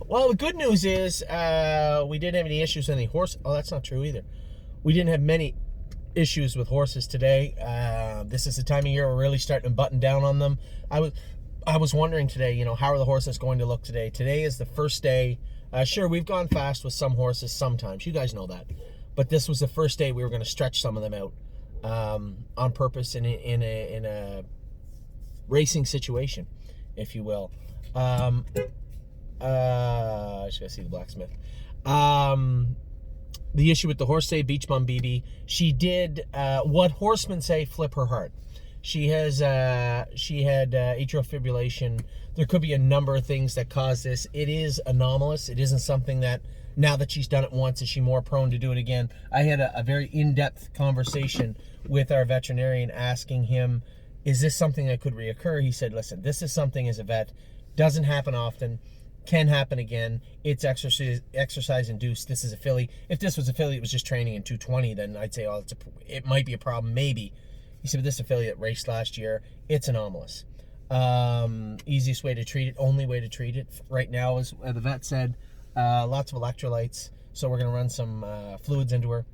Well, the good news is we didn't have any issues with any horse. Oh, that's not true either. We didn't have many issues with horses today. This is the time of year we're really starting to button down on them. I was wondering today, how are the horses going to look today? Today is the first day. Sure, we've gone fast with some horses sometimes. You guys know that. But this was the first day we were going to stretch some of them out on purpose in a racing situation, if you will. I should see the blacksmith. The issue with the horse today, Beach Bum BB, she did what horsemen say, flip her heart. She had atrial fibrillation. There could be a number of things that cause this. It is anomalous. It isn't something that, now that she's done it once, is she more prone to do it again? I had a very in-depth conversation with our veterinarian asking him, is this something that could reoccur? He said, listen, this is something as a vet, doesn't happen often, can happen again. It's exercise induced. This is a filly. If this was a filly, it was just training in 220, then I'd say, oh, it might be a problem, maybe. He said, but this is a filly that raced last year. It's anomalous. Easiest way to treat it, only way to treat it right now is, the vet said, lots of electrolytes. So we're going to run some fluids into her.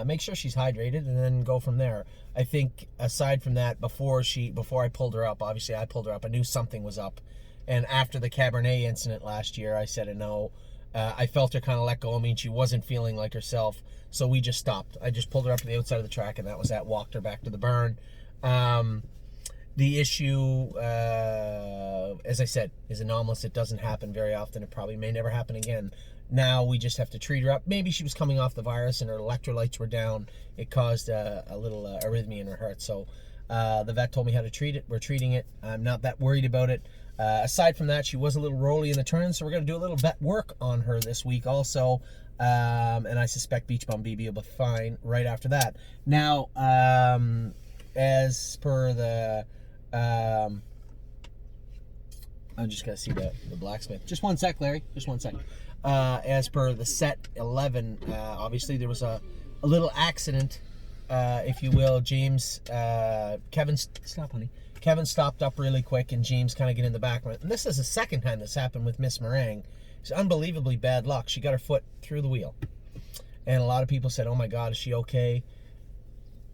Make sure she's hydrated and then go from there. I think aside from that, before I pulled her up, obviously I pulled her up, I knew something was up. And after the Cabernet incident last year, I said no. I felt her kind of let go. I mean, she wasn't feeling like herself. So we just stopped. I just pulled her up to the outside of the track, and that was that. Walked her back to the barn. The issue, as I said, is anomalous. It doesn't happen very often. It probably may never happen again. Now we just have to treat her up. Maybe she was coming off the virus and her electrolytes were down. It caused a little arrhythmia in her heart. So the vet told me how to treat it. We're treating it. I'm not that worried about it. Aside from that, she was a little rolly in the turn, so we're going to do a little vet work on her this week also. And I suspect Beach Bum BB will be fine right after that. Now, as per the... I'm just going to see the blacksmith. Just one sec, Larry. Just one sec. As per the set 11, obviously there was a little accident, if you will. James, Kevin, stop, honey. Kevin stopped up really quick and James kind of get in the back. And this is the second time this happened with Miss Meringue. It's unbelievably bad luck. She got her foot through the wheel. And a lot of people said, oh my God, is she okay?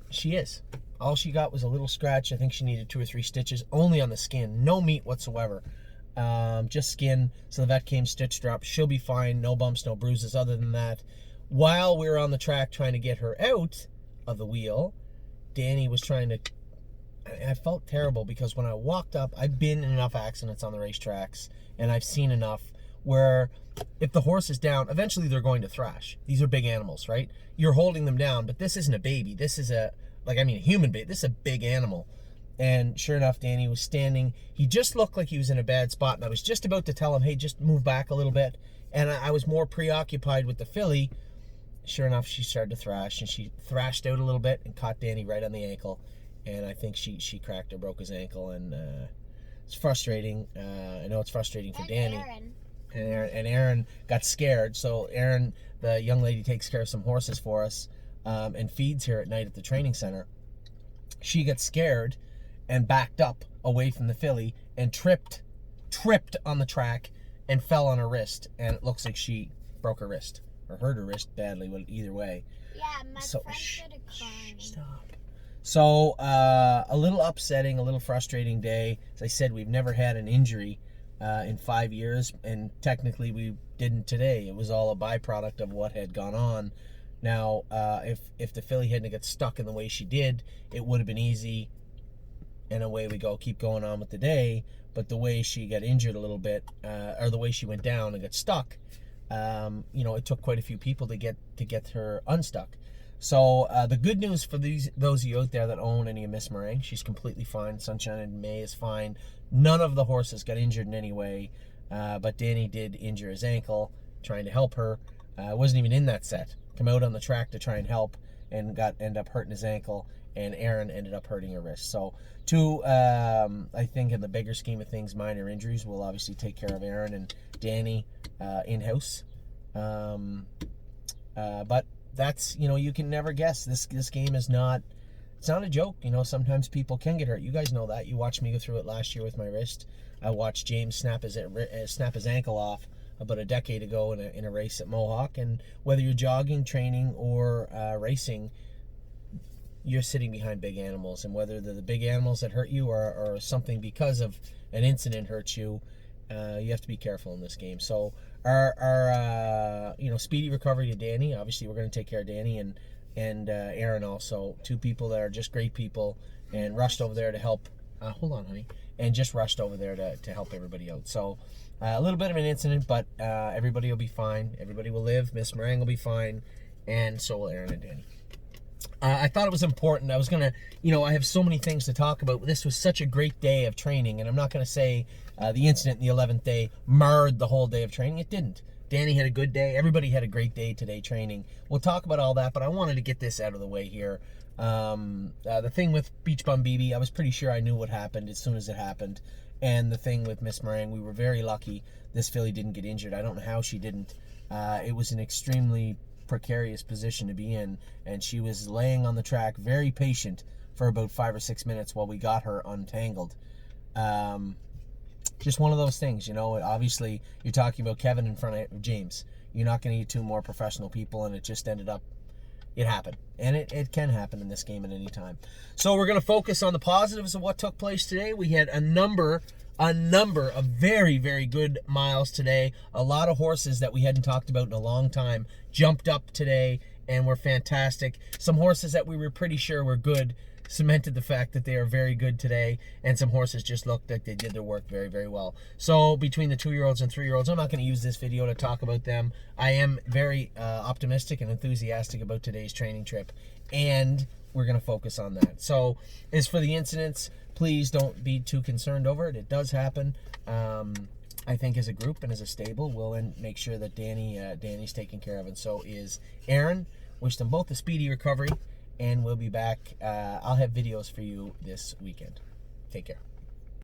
She is. All she got was a little scratch. I think she needed 2 or 3 stitches, only on the skin. No meat whatsoever. Just skin. So the vet came, stitched her up. She'll be fine. No bumps, no bruises other than that. While we were on the track trying to get her out of the wheel, Danny was trying to... I felt terrible because when I walked up, I've been in enough accidents on the racetracks and I've seen enough where if the horse is down, eventually they're going to thrash. These are big animals, right? You're holding them down, but this isn't a baby. This is a human baby. This is a big animal. And sure enough, Danny was standing. He just looked like he was in a bad spot. And I was just about to tell him, hey, just move back a little bit. And I was more preoccupied with the filly. Sure enough, she started to thrash and she thrashed out a little bit and caught Danny right on the ankle. And I think she cracked or broke his ankle, and it's frustrating. I know it's frustrating for Danny. And Aaron got scared. So Aaron, the young lady, takes care of some horses for us and feeds here at night at the training center. She got scared and backed up away from the filly and tripped on the track and fell on her wrist. And it looks like she broke her wrist or hurt her wrist badly. Well, either way. Yeah, my friend started crying. Stop. So, a little upsetting, a little frustrating day. As I said, we've never had an injury in 5 years, and technically we didn't today. It was all a byproduct of what had gone on. Now, if the filly hadn't got stuck in the way she did, it would have been easy, and away we go, keep going on with the day. But the way she got injured a little bit, or the way she went down and got stuck, it took quite a few people to get her unstuck. So the good news for those of you out there that own any of Miss Meringue, she's completely fine. Sunshine in May is fine. None of the horses got injured in any way, but Danny did injure his ankle trying to help her. Wasn't even in that set. Come out on the track to try and help and end up hurting his ankle, and Aaron ended up hurting her wrist. So I think in the bigger scheme of things, minor injuries. We'll obviously take care of Aaron and Danny in-house. But that's, you can never guess. This game is not, it's not a joke. Sometimes people can get hurt. You guys know that. You watched me go through it last year with my wrist. I watched James snap his ankle off about a decade ago in a race at Mohawk. And whether you're jogging, training, or racing, you're sitting behind big animals. And whether they're the big animals that hurt you or something because of an incident hurts you, you have to be careful in this game. So our speedy recovery to Danny. Obviously, we're going to take care of Danny and Aaron also. Two people that are just great people and rushed over there to help. Hold on, honey. And just rushed over there to help everybody out. So a little bit of an incident, but everybody will be fine. Everybody will live. Miss Meringue will be fine, and so will Aaron and Danny. I thought it was important. I was going to, I have so many things to talk about. This was such a great day of training, and I'm not going to say the incident in the 11th day marred the whole day of training. It didn't. Danny had a good day. Everybody had a great day today training. We'll talk about all that, but I wanted to get this out of the way here. The thing with Beach Bum BB, I was pretty sure I knew what happened as soon as it happened. And the thing with Miss Meringue, we were very lucky this filly didn't get injured. I don't know how she didn't. It was an extremely precarious position to be in, and she was laying on the track very patient for about 5 or 6 minutes while we got her untangled. Just one of those things, obviously you're talking about Kevin in front of James. You're not going to need two more professional people, and it just ended up, it happened. And it can happen in this game at any time. So we're going to focus on the positives of what took place today. We had a number of very, very good miles today. A lot of horses that we hadn't talked about in a long time jumped up today and were fantastic. Some horses that we were pretty sure were good cemented the fact that they are very good today, and some horses just looked like they did their work very, very well. So between the 2-year-olds and 3-year-olds, I'm not going to use this video to talk about them. I am very optimistic and enthusiastic about today's training trip, and we're going to focus on that. So as for the incidents, please don't be too concerned over it. It does happen. I think as a group and as a stable, we'll make sure that Danny's taken care of, and so is Aaron. Wish them both a speedy recovery, and we'll be back. I'll have videos for you this weekend. Take care.